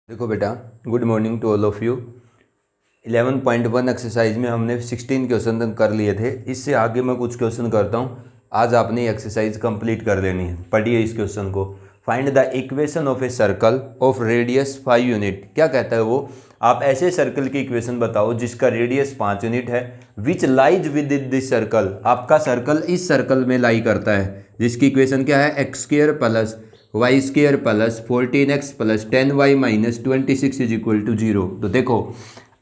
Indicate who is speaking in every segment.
Speaker 1: देखो बेटा, good morning to all of you. 11.1 exercise में हमने 16 क्वेश्चन कर लिए थे। इससे आगे मैं कुछ क्वेश्चन करता हूँ। आज आपने एक्सरसाइज कंप्लीट कर लेनी है। पढ़िए इस क्वेश्चन को। Find the equation of a circle of radius 5 unit. क्या कहता है वो? आप ऐसे सर्कल की इक्वेशन बताओ जिसका रेडियस 5 यूनिट है, which lies within this circle. आपका सर्कल इस सर्कल में लाई करता है, जिसकी इक्वेशन क्या है? X square plus Y square plus 14x प्लस 10y minus 26 is equal to 0। तो देखो,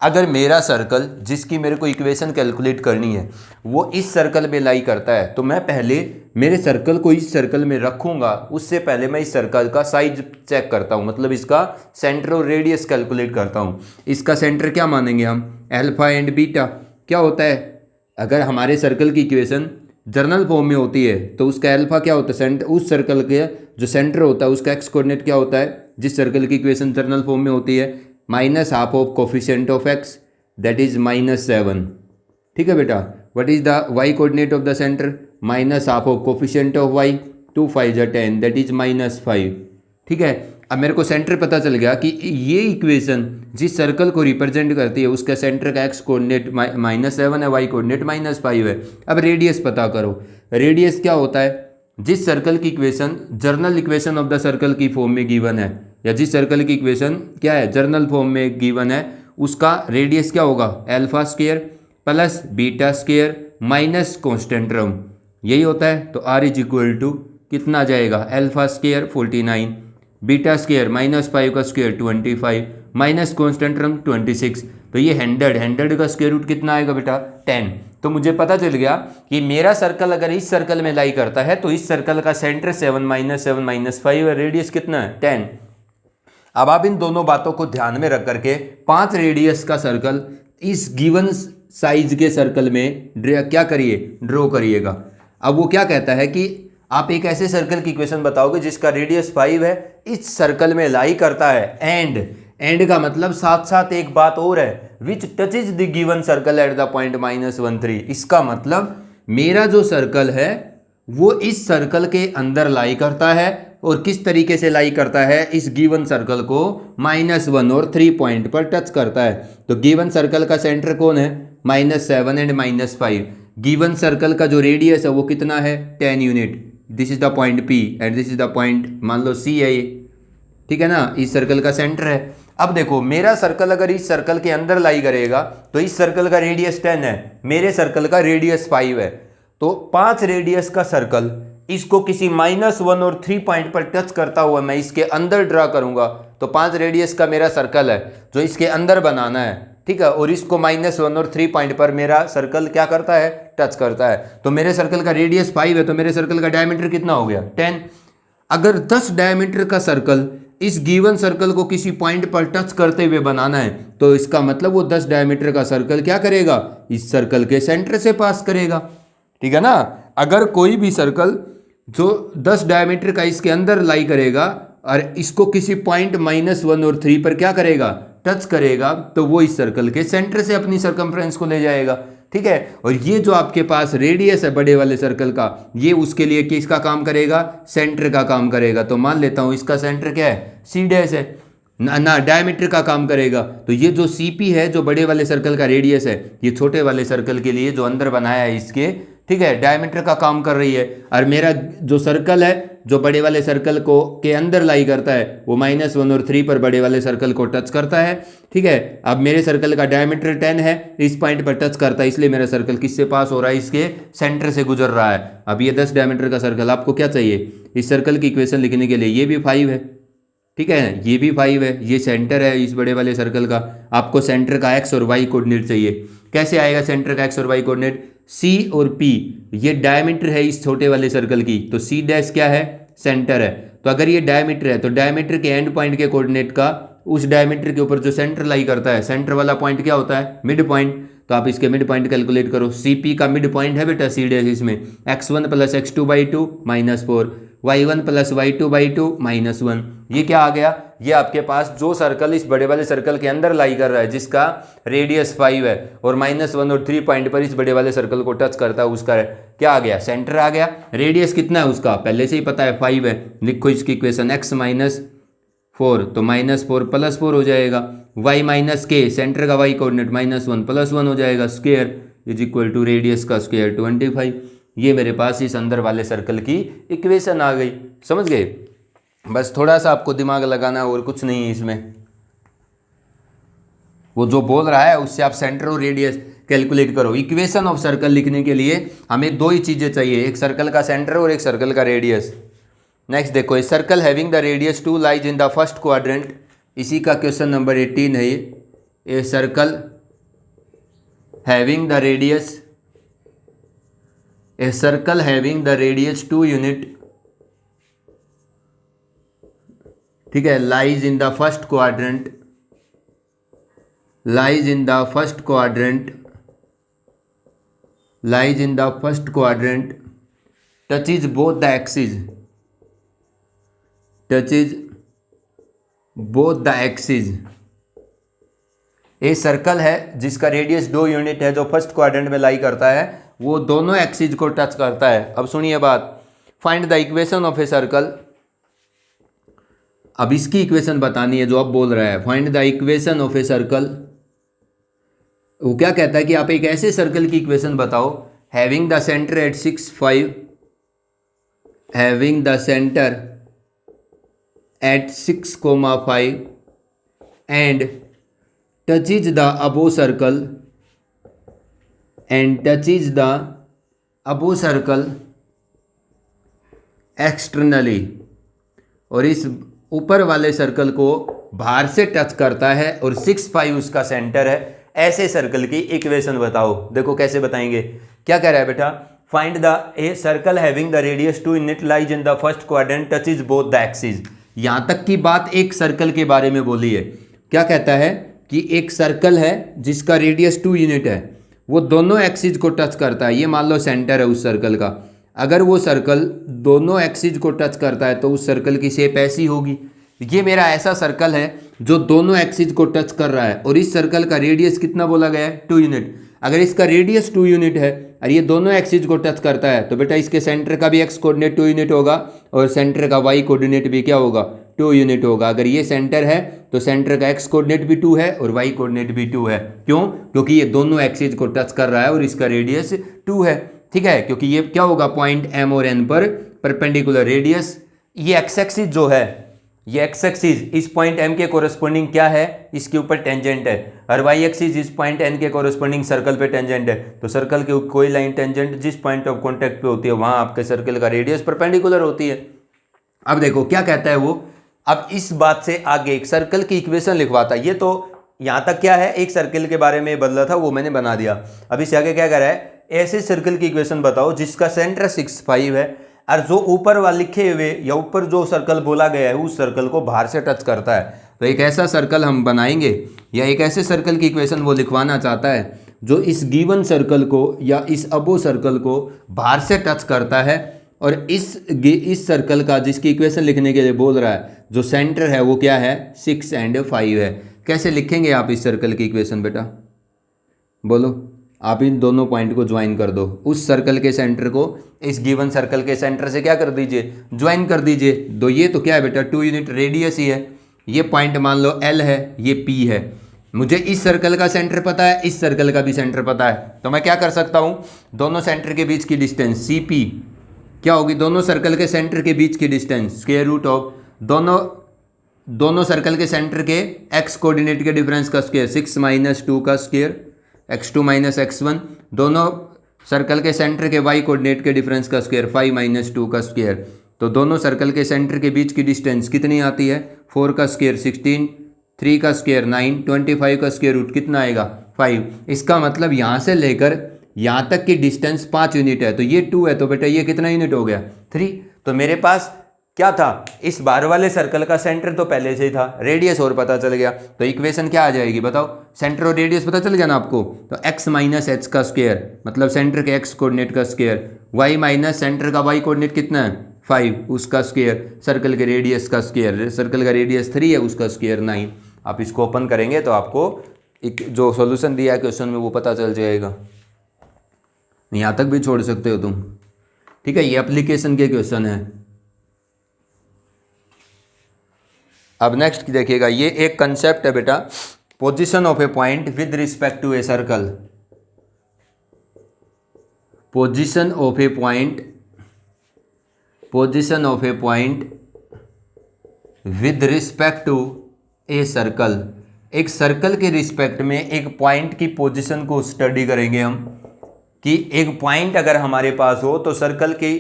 Speaker 1: अगर मेरा सर्कल जिसकी मेरे को इक्वेशन कैलकुलेट करनी है वो इस सर्कल में लाई करता है, तो मैं पहले मेरे सर्कल को इस सर्कल में रखूंगा। उससे पहले मैं इस सर्कल का साइज चेक करता हूं, मतलब इसका सेंटर और रेडियस कैलकुलेट करता हूं। इसका सेंटर क्या मानेंगे हम? Alpha and beta. क्या होता है? अगर हमारे सर्कल की इक्वेशन जर्नल फॉर्म में होती है तो उसका अल्फा क्या होता है? सेंटर, उस सर्कल के जो सेंटर होता है उसका एक्स कोऑर्डिनेट क्या होता है? जिस सर्कल की इक्वेशन जर्नल फॉर्म में होती है, minus half of coefficient of X, that is -7। ठीक है बेटा। What is the Y coordinate of the centre? Minus half of coefficient of Y, 2 5 10, that is -5। ठीक है। अब मेरे को सेंटर पता चल गया कि ये इक्वेशन जिस सर्कल को रिप्रेजेंट करती है उसका सेंटर का एक्स कोऑर्डिनेट -7 है, वाई कोऑर्डिनेट -5 है। अब रेडियस पता करो। रेडियस क्या होता है? जिस सर्कल की equation general equation of the circle की फॉर्म में गिवन है, या जिस सर्कल की इक्वेशन क्या है जर्नल फॉर्म में गिवन है, उसका रेडियस क्या होगा? Alpha square plus beta square minus constant term, यही होता है। तो r इज इक्वल टू कितना आ जाएगा? अल्फा स्क्वायर 49, बीटा स्क्वायर -5 का स्क्वायर 25 माइनस कांस्टेंट टर्म 26। तो ये 100 का स्क्वायर रूट कितना आएगा बेटा? 10। तो मुझे पता चल गया कि मेरा सर्कल अगर इस सर्कल में लाई करता है तो इस सर्कल का सेंटर 7 -5 है, रेडियस कितना है? 10। अब आप इन दोनों बातों को ध्यान में रख करके 5 रेडियस का सर्कल इस गिवन साइज के सर्कल में क्या करिए? ड्रॉ करिएगा। अब वो क्या कहता है कि आप एक ऐसे सर्कल की इक्वेशन बताओगे जिसका रेडियस 5 है, इस सर्कल में लाई करता है, एंड का मतलब साथ साथ एक बात और है, which touches the given circle at the point -1 3। इसका मतलब मेरा जो सर्कल है वो इस सर्कल के अंदर लाई करता है। और किस तरीके से लाई करता है? इस गिवन सर्कल को -1 और 3 पॉइंट पर टच करता है। तो गिवन सर्कल का सेंटर कौन है? -7 एंड -5। गिवन सर्कल का जो रेडियस है वो कितना है? 10 unit. This is the point P and this is the point, मान लो C है ये। ठीक है ना, इस सर्कल का सेंटर है। अब देखो, मेरा सर्कल अगर इस सर्कल के अंदर लाई करेगा तो इस सर्कल का रेडियस 10 है, मेरे सर्कल का रेडियस 5 है। तो 5 रेडियस का सर्कल इसको किसी -1 और 3 पॉइंट पर टच करता हुआ मैं इसके अंदर ड्रा करूंगा। तो 5 रेडियस का मेरा सर्कल है जो इसके अंदर बनाना है। ठीक है। और इसको -1 और 3 पॉइंट पर मेरा सर्कल क्या करता है? टच करता है। तो मेरे सर्कल का रेडियस 5 है, तो मेरे सर्कल का डायमीटर कितना हो गया? 10। अगर 10 डायमीटर का सर्कल इस गिवन सर्कल को किसी पॉइंट पर टच करते हुए बनाना है तो इसका मतलब वो 10 डायमीटर का सर्कल क्या करेगा? इस सर्कल के सेंटर से पास करेगा। ठीक है ना। अगर कोई भी सर्कल जो 10 डायमीटर का इसके अंदर लाई करेगा और इसको किसी पॉइंट -1 और 3 पर क्या करेगा? टच करेगा, तो वो इस सर्कल के सेंटर से अपनी सर्कमफ्रेंस को ले जाएगा। ठीक है। और ये जो आपके पास रेडियस है बड़े वाले सर्कल का, ये उसके लिए किसका काम करेगा? सेंटर का काम करेगा। तो मान लेता हूं इसका सेंटर क्या है? C डैश है ना, डायमीटर का काम करेगा। तो ये जो CP है, जो बड़े वाले सर्कल का रेडियस है, ये छोटे वाले सर्कल के लिए जो अंदर बनाया है इसके, ठीक है, डायमीटर का काम कर रही है। और मेरा जो सर्कल है जो बड़े वाले सर्कल को के अंदर लाई करता है वो -1 और 3 पर बड़े वाले सर्कल को टच करता है। ठीक है। अब मेरे सर्कल का डायमीटर 10 है, इस पॉइंट पर टच करता है, इसलिए मेरा सर्कल किससे पास हो रहा है? इसके सेंटर से गुजर रहा है। अब ये 10 डायमीटर का सर्कल, आपको क्या चाहिए? इस सर्कल की इक्वेशन लिखने के लिए ये भी 5 है। ठीक है, ये भी 5 है, ये सेंटर है इस बड़े वाले सर्कल का। आपको सेंटर का एक्स और वाई कोऑर्डिनेट चाहिए। कैसे आएगा सेंटर का एक्स और वाई कोऑर्डिनेट? C और P ये डायमीटर है इस छोटे वाले सर्कल की, तो C डैश क्या है? सेंटर है। तो अगर ये डायमीटर है तो डायमीटर के एंड पॉइंट के कोऑर्डिनेट का उस डायमीटर के ऊपर जो सेंटर लाई करता है, सेंटर वाला पॉइंट क्या होता है? Mid point. तो आप इसके मिड पॉइंट कैलकुलेट करो। CP का मिड पॉइंट है बेटा C डैश, इसमें x1 + x2/2 -4, y1 + y2/2 -1। ये क्या आ गया? ये आपके पास जो सर्कल इस बड़े वाले सर्कल के अंदर लाई कर रहा है जिसका रेडियस 5 है और -1 और 3 पॉइंट पर इस बड़े वाले सर्कल को टच करता है, उसका क्या आ गया? सेंटर आ गया। रेडियस कितना है उसका? पहले से ही पता है 5 है। लिखो इसकी इक्वेशन, x 4, तो -4 + 4 हो जाएगा। y माइनस के, सेंटर का y कोऑर्डिनेट -1 + 1 हो जाएगा, square is equal to radius का स्क्वायर 25। ये मेरे पास इस अंदर वाले सर्कल की इक्वेशन आ गई। समझ गए? बस थोड़ा सा आपको दिमाग लगाना है और कुछ नहीं है इसमें। वो जो बोल रहा है उससे आप सेंटर और रेडियस कैलकुलेट करो। इक्वेशन ऑफ सर्कल लिखने के लिए हमें दो ही चीज़ें चाहिए, एक सर्कल का सेंटर और एक सर्कल का रेडियस। नेक्स्ट देखो, a circle having the radius 2 lies in the first quadrant, इसी का क्वेश्चन नंबर 18 है। A circle having the radius, a circle having the radius 2 unit, ठीक है, lies in the first quadrant, lies in the first quadrant, lies in the first quadrant, touches both the axes, touches both the axes। ये circle है जिसका radius 2 unit है, जो first quadrant में lie करता है, वो दोनों एक्सिस को टच करता है। अब सुनिए बात, find the equation of a circle. अब इसकी इक्वेशन बतानी है जो अब बोल रहा है, find the equation of a circle. वो क्या कहता है कि आप एक ऐसे सर्कल की इक्वेशन बताओ, having the centre at 6, 5, having the centre at 6,5 and touches the above circle, and touches the above circle externally, और इस ऊपर वाले सर्कल को बाहर से टच करता है और 6, 5 उसका सेंटर है। ऐसे सर्कल की इक्वेशन बताओ। देखो कैसे बताएंगे, क्या कह रहा है बेटा, find the a circle having the radius 2 unit lies in the first quadrant touches both the axis. यहां तक की बात एक सर्कल के बारे में बोली है। क्या कहता है कि एक सर्कल है जिसका रेडियस 2 यूनिट है, वो दोनों एक्सिस को टच करता है। ये मान लो सेंटर है उस सर्कल का। अगर वो सर्कल दोनों एक्सिस को टच करता है तो उस सर्कल की शेप ऐसी होगी। ये मेरा ऐसा सर्कल है जो दोनों एक्सिस को टच कर रहा है, और इस सर्कल का रेडियस कितना बोला गया है, 2 यूनिट। अगर इसका रेडियस 2 यूनिट है और ये दोनों एक्सिस को टच करता है, तो बेटा इसके सेंटर का भी एक्स कोऑर्डिनेट 2 यूनिट होगा और सेंटर का वाई कोऑर्डिनेट भी क्या होगा, 2 यूनिट होगा। अगर ये सेंटर है तो सेंटर का एक्स कोऑर्डिनेट भी 2 है और वाई कोऑर्डिनेट भी 2 है। क्यों? क्योंकि ये दोनों एक्सिस को टच कर रहा है और इसका रेडियस 2 है। ठीक है, क्योंकि ये क्या होगा, पॉइंट एम और एन पर परपेंडिकुलर रेडियस। ये एक्स एक्सिस जो है, ये एक्स एक्सिस इस पॉइंट एम के कोरस्पोंडिंग क्या है, इसके ऊपर टेंजेंट है, और वाई एक्सिस इस पॉइंट एन के कोरस्पोंडिंग सर्कल पे टेंजेंट है। तो सर्कल के कोई लाइन टेंजेंट जिस पॉइंट ऑफ कॉन्टैक्ट पे होती है वहां आपके सर्कल का रेडियस परपेंडिकुलर होती है। अब देखो क्या कहता है वो, अब इस बात से आगे एक सर्कल की इक्वेशन लिखवाता है। ये तो यहाँ तक क्या है, एक सर्कल के बारे में बदला था वो मैंने बना दिया। अब इससे आगे क्या कर रहा है, ऐसे सर्कल की इक्वेशन बताओ जिसका सेंटर 6, 5 है और जो ऊपर वाले लिखे हुए या ऊपर जो सर्कल बोला गया है उस सर्कल को बाहर से टच करता है। तो एक ऐसा सर्कल हम बनाएंगे या एक ऐसे सर्कल की इक्वेशन वो लिखवाना चाहता है जो इस गिवन सर्कल को या इस अबो सर्कल को बाहर से टच करता है, और इस सर्कल का जिसकी इक्वेशन लिखने के लिए बोल रहा है जो सेंटर है वो क्या है, 6 और 5 है। कैसे लिखेंगे आप इस सर्कल की इक्वेशन बेटा, बोलो। आप इन दोनों पॉइंट को ज्वाइन कर दो, उस सर्कल के सेंटर को इस गिवन सर्कल के सेंटर से क्या कर दीजिए, ज्वाइन कर दीजिए। तो ये तो क्या है बेटा, 2 यूनिट रेडियस ही है। ये पॉइंट मान लो L है, ये P है। मुझे इस सर्कल का सेंटर पता है, इस सर्कल का भी सेंटर पता है, तो मैं क्या कर सकता हूँ, दोनों सेंटर के बीच की डिस्टेंस CP क्या होगी, दोनों सर्कल के सेंटर के बीच की डिस्टेंस स्क्वायर रूट ऑफ दोनों सर्कल के सेंटर के x कोऑर्डिनेट के डिफरेंस का स्क्वायर, 6 - 2 का स्क्वायर, x2 - x1, दोनों सर्कल के सेंटर के y कोऑर्डिनेट के डिफरेंस का स्क्वायर, 5 - 2 का स्क्वायर। तो दोनों सर्कल के सेंटर के बीच की डिस्टेंस कितनी आती है, 4 का स्क्वायर 16, 3 का स्क्वायर 9, 25 का स्क्वायर रूट कितना आएगा, 5। इसका मतलब यहाँ से लेकर यहाँ तक की डिस्टेंस 5 यूनिट है, तो ये 2 है, तो बेटा ये कितना यूनिट हो गया, 3। तो मेरे पास क्या था, इस बाहर वाले सर्कल का सेंटर तो पहले से ही था, रेडियस और पता चल गया। तो इक्वेशन क्या आ जाएगी बताओ, सेंटर और रेडियस पता चल गया ना आपको। तो x - h का स्क्वायर मतलब सेंटर के x कोऑर्डिनेट का स्क्वायर, y माइनस सेंटर का y कोऑर्डिनेट कितना है, 5, उसका स्क्वायर, सर्कल के रेडियस का स्क्वायर, सर्कल का रेडियस 3 है उसका स्क्वायर 9। आप इसको ओपन करेंगे तो आपको एक जो सॉल्यूशन दिया है क्वेश्चन में वो पता चल जाएगा। यहाँ तक भी छोड़ सकते हो तुम, ठीक है। ये एप्लीकेशन के क्वेश्चन है। अब नेक्स्ट देखिएगा, ये एक कंसेप्ट है बेटा, position of a point with respect to a circle. Position of a point, position of a point with respect to a circle. एक सर्कल के रिस्पेक्ट में एक पॉइंट की पोजीशन को स्टडी करेंगे हम, कि एक पॉइंट अगर हमारे पास हो तो सर्कल की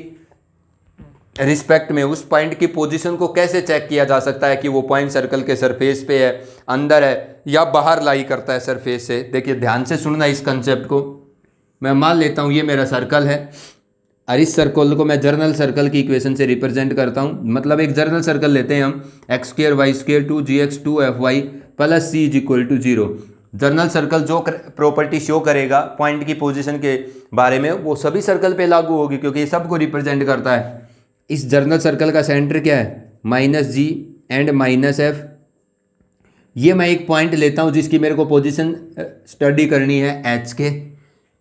Speaker 1: रिस्पेक्ट में उस पॉइंट की पोजीशन को कैसे चेक किया जा सकता है कि वो पॉइंट सर्कल के सरफेस पे है, अंदर है या बाहर लाई करता है सरफेस से। देखिए ध्यान से सुनना इस कंसेप्ट को। मैं मान लेता हूँ ये मेरा सर्कल है और इस सर्कल को मैं जर्नल सर्कल की इक्वेशन से रिप्रेजेंट करता हूँ। मतलब एक जर्नल सर्कल लेते हैं हम, x² y² 2gx 2fy plus c is equal to 0। General circle जो प्रॉपर्टी शो करेगा पॉइंट की पोजीशन के बारे में वो सभी सर्कल पे लागू होगी, क्योंकि ये सबको रिप्रेजेंट करता है। इस जर्नल सर्कल का सेंटर क्या है, -g एंड -f। ये मैं एक पॉइंट लेता हूँ जिसकी मेरे को पोजीशन स्टडी करनी है h के।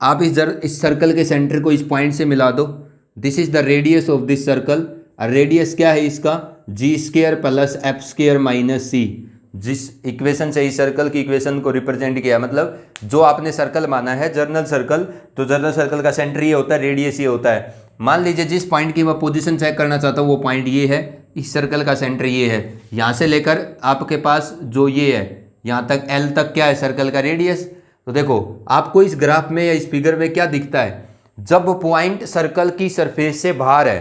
Speaker 1: आप इस सर्कल के सेंटर को इस पॉइंट से मिला दो। This is the radius of this circle. Radius क्या है इसका, g² plus f² minus c। जिस इक्वेशन से इस सर्कल की इक्वेशन को रिप्रेजेंट किया, मतलब जो आपने सर्कल माना है जर्नल सर्कल, तो जर्नल सर्कल का सेंटर ये होता है, रेडियस ये होता है। मान लीजिए जिस पॉइंट की मैं पोजीशन चेक करना चाहता हूँ वो पॉइंट ये है, इस सर्कल का सेंटर ये है। यहाँ से लेकर आपके पास जो ये है यहाँ तक L तक क्या है सर्कल का रेडियस। तो देखो आपको इस ग्राफ में या इस फिगर में क्या दिखता है, जब पॉइंट सर्कल की सरफेस से बाहर है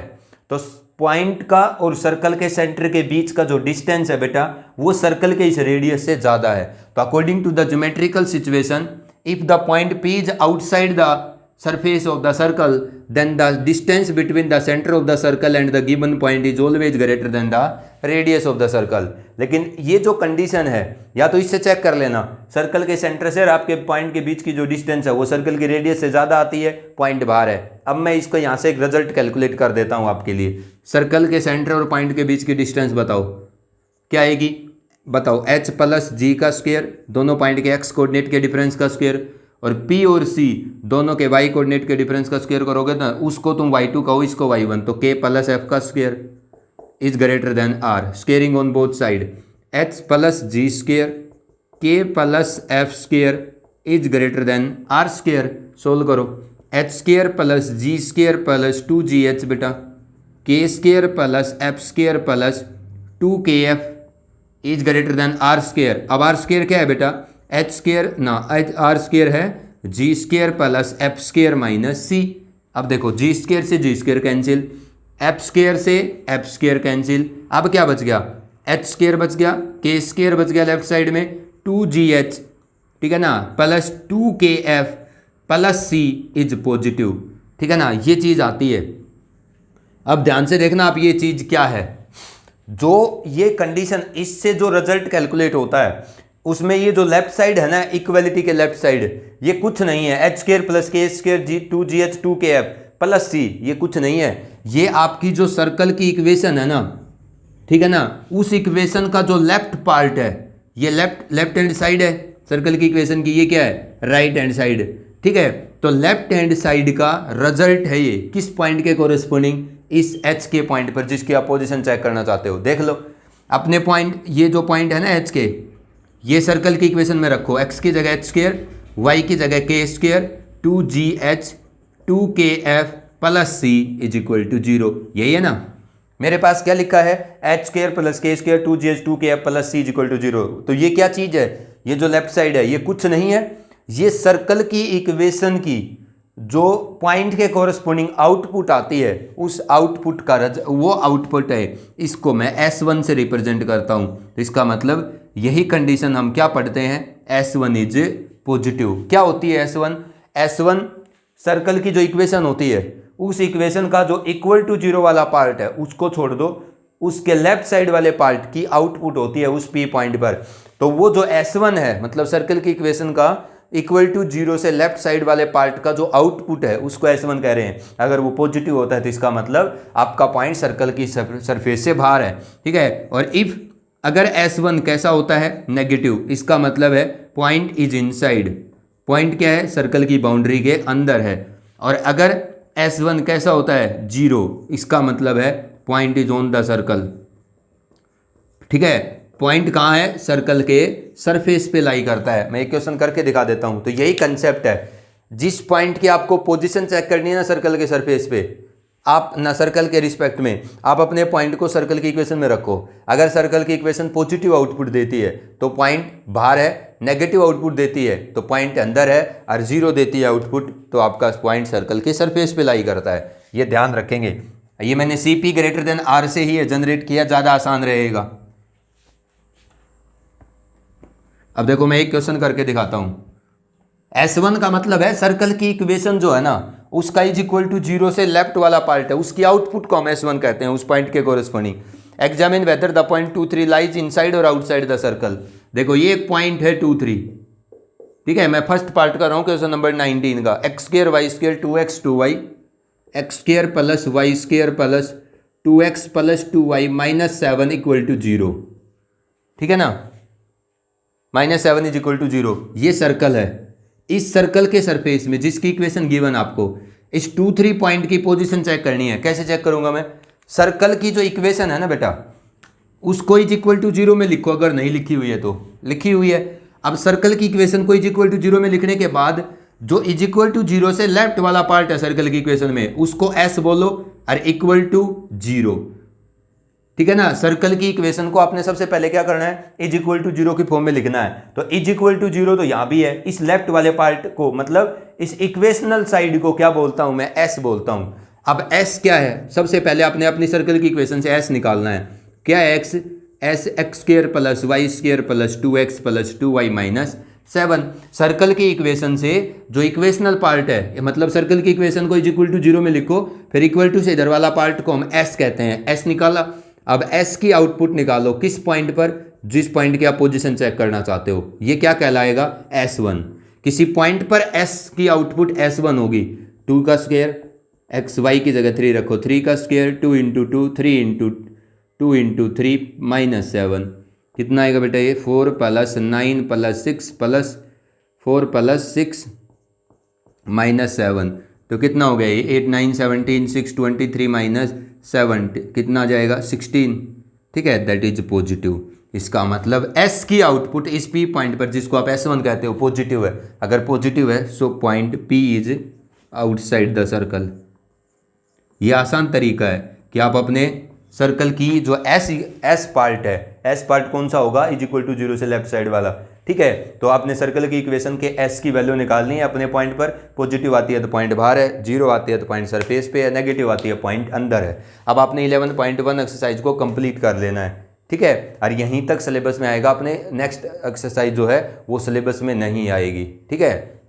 Speaker 1: तो पॉइंट का और सर्कल के सेंटर के बीच का जो डिस्टेंस है बेटा वो सर्कल के इस रेडियस से ज़्यादा है। तो according to the geometrical situation, if the point P is outside the surface of the circle, then the distance between the center of the circle and the given point is always greater than the radius of the circle। लेकिन ये जो condition है या तो इससे check कर लेना, circle के सेंटर से और आपके पॉइंट के बीच की जो डिस्टेंस है वो सर्कल की रेडियस से ज़्यादा आती है, पॉइंट बाहर है। अब मैं इसको यहाँ से एक रिजल्ट कैलकुलेट कर देता हूँ आपके लिए। सर्कल के सेंटर और पॉइंट के बीच की डिस्टेंस बताओ क्या आएगी, बताओ h प्लस g का स्क्वायर, दोनों पॉइंट के x कोऑर्डिनेट के डिफरेंस का स्क्वायर, और P और C दोनों के y कोऑर्डिनेट के डिफरेंस का स्क्वायर करोगे ना, उसको तुम y2 कहो, इसको y1, तो k प्लस f का square is greater than r, squaring on both side. h plus g square k plus f square is greater than r square. Solve करो, h square plus g square plus 2gh बेटा, k square plus f square plus 2kf is greater than r square. अब r square क्या है बेटा, h square ना r square है g square plus f square minus c। अब देखो g square से g square cancel, f square से f स्क्वायर कैंसिल। अब क्या बच गया, h स्क्वायर बच गया, k स्क्वायर बच गया लेफ्ट साइड में 2gh, ठीक है ना, plus 2kf plus c is positive, ठीक है ना, ये चीज़ आती है। अब ध्यान से देखना आप, ये चीज़ क्या है, जो ये कंडीशन, इससे जो रिजल्ट कैलकुलेट होता है उसमें ये जो लेफ्ट साइड है ना, इक्वलिटी के लेफ्ट साइड, ये कुछ नहीं है, h square plus k square 2gh 2kf plus c, ये कुछ नहीं है, ये आपकी जो सर्कल की इक्वेशन है ना, ठीक है ना, उस इक्वेशन का जो लेफ्ट पार्ट है, ये लेफ्ट हैंड साइड है सर्कल की इक्वेशन की, ये क्या है, राइट हैंड साइड, ठीक है। तो लेफ्ट हैंड साइड का रिजल्ट है ये, किस पॉइंट के कोरेस्पोंडिंग, इस h के पॉइंट पर जिसकी आप पोजीशन चेक करना चाहते हो। देख लो अपने पॉइंट, ये जो पॉइंट है ना h के, ये सर्कल की इक्वेशन में रखो, x की जगह h स्क्वायर, y की जगह k square 2gh 2kf plus c is equal to 0। यही है ना, मेरे पास क्या लिखा है, h square plus k square 2gh 2kf plus c is equal to 0। तो ये क्या चीज़ है, ये जो लेफ्ट साइड है ये कुछ नहीं है, ये सर्कल की इक्वेशन की जो पॉइंट के कोरस्पोंडिंग आउटपुट आती है, उस आउटपुट का वो आउटपुट है, इसको मैं S1 से रिप्रेजेंट करता हूँ। तो इसका मतलब यही कंडीशन हम क्या पढ़ते हैं, S1 इज पॉजिटिव। क्या होती है S1, S1 सर्कल की जो इक्वेशन होती है, उस इक्वेशन का जो इक्वल टू 0 वाला पार्ट है उसको छोड़ दो, उसके लेफ्ट साइड वाले पार्ट की आउटपुट होती है उस P पॉइंट पर। तो वो जो S1 है, मतलब सर्कल की इक्वेशन का इक्वल टू 0 से लेफ्ट साइड वाले पार्ट का जो आउटपुट है उसको S1 कह रहे हैं। अगर वो पॉजिटिव होता है तो इसका मतलब आपका पॉइंट सर्कल की सरफेस से बाहर है, ठीक है। और इफ अगर S1 कैसा होता है, नेगेटिव, इसका मतलब है पॉइंट इज इनसाइड, पॉइंट क्या है, सर्कल की बाउंड्री के अंदर है। और अगर S1 कैसा होता है, 0, इसका मतलब है point is on the circle, ठीक है। पॉइंट कहाँ है, सर्कल के सरफेस पे लाई करता है। मैं एक क्वेश्चन करके दिखा देता हूँ। तो यही कंसेप्ट है, जिस पॉइंट की आपको पोजीशन चेक करनी है ना सर्कल के सरफेस पे, आप ना सर्कल के रिस्पेक्ट में आप अपने पॉइंट को सर्कल की इक्वेशन में रखो। अगर सर्कल की इक्वेशन पॉजिटिव आउटपुट देती है तो पॉइंट बाहर है, नेगेटिव आउटपुट देती है तो पॉइंट अंदर है, और जीरो देती है आउटपुट तो आपका पॉइंट सर्कल के सरफेस पे लाई करता है। ये ध्यान रखेंगे। ये मैंने CP ग्रेटर देन R से ही जनरेट किया, ज़्यादा आसान रहेगा। अब देखो मैं एक क्वेश्चन करके दिखाता हूँ। S1 का मतलब है सर्कल की इक्वेशन जो है ना उसका इज इक्वल टू जीरो से लेफ्ट वाला पार्ट है, उसकी आउटपुट को हम S1 कहते हैं, उस पॉइंट के corresponding. Examine whether the point 2 3 lies inside और आउटसाइड द सर्कल। देखो ये एक पॉइंट है 2 3, ठीक है। मैं फर्स्ट पार्ट कर रहा हूँ क्वेश्चन नंबर 19 का। x square y square 2x 2y, x square plus Y square plus 2x plus 2y minus 7 equal to zero, ठीक है ना। Minus 7 is equal to zero. ये सर्कल है। इस सर्कल के सरफेस में जिसकी इक्वेशन गिवन आपको, इस 2 3 पॉइंट की पोजीशन चेक करनी है। कैसे चेक करूंगा मैं? सर्कल की जो इक्वेशन है ना बेटा, उसको इज इक्वल टू जीरो में लिखो। अगर नहीं लिखी हुई है तो लिखी हुई है। अब सर्कल की इक्वेशन को इज इक्वल टू जीरो में लिखने के बाद जो इज इक्वल टू जीरो से लेफ्ट वाला पार्ट है सर्कल की इक्वेशन में, उसको एस बोलो और इक्वल टू जीरो, ठीक है ना। सर्कल की इक्वेशन को आपने सबसे पहले क्या करना है, इज इक्वल टू जीरो की फॉर्म में लिखना है। तो इज इक्वल टू जीरो तो यहां भी है, इस लेफ्ट वाले पार्ट को मतलब इस इक्वेशनल साइड को क्या बोलता हूं मैं, एस बोलता हूं। अब एस क्या है, सबसे पहले आपने अपनी सर्कल की इक्वेशन से एस निकालना है। क्या है x? S x square plus Y square plus 2x plus 2y minus 7। Circle की इक्वेशन से जो इक्वेशनल पार्ट है, मतलब सर्कल की इक्वेशन को इज इक्वल टू जीरो में लिखो, फिर इक्वल टू से इधर वाला पार्ट को हम एस कहते हैं। एस निकाला। अब एस की आउटपुट निकालो किस पॉइंट पर, जिस पॉइंट की आप पोजीशन चेक करना चाहते हो। ये क्या कहलाएगा, S1। किसी पॉइंट पर S की आउटपुट S1 होगी। 2 का स्क्वायर, एक्स वाई की जगह 3 रखो, 3 का square 2 into 2, 3 into 2 into 3 minus 7। कितना आएगा बेटा ये, 4 plus 9 plus 6 plus 4 plus 6 minus 7। तो कितना हो गया ये, 8 9 17 6 23 माइनस 7 कितना आ जाएगा, 16, ठीक है। That is positive. इसका मतलब S की आउटपुट इस P पॉइंट पर, जिसको आप S1 कहते हो, पॉजिटिव है। अगर पॉजिटिव है so point P is outside the circle. ये आसान तरीका है कि आप अपने सर्कल की जो S पार्ट है, S पार्ट कौन सा होगा, इज इक्वल टू जीरो से लेफ्ट साइड वाला, ठीक है। तो आपने सर्कल की इक्वेशन के S की वैल्यू निकालनी है अपने पॉइंट पर। पॉजिटिव आती है तो पॉइंट बाहर है, जीरो आती है तो पॉइंट सरफेस पे है, नेगेटिव आती है पॉइंट अंदर है। अब आपने 11.1 एक्सरसाइज को कंप्लीट कर लेना है, ठीक है। और यहीं तक सिलेबस में आएगा, अपने नेक्स्ट एक्सरसाइज जो है वो सिलेबस में नहीं आएगी, ठीक है।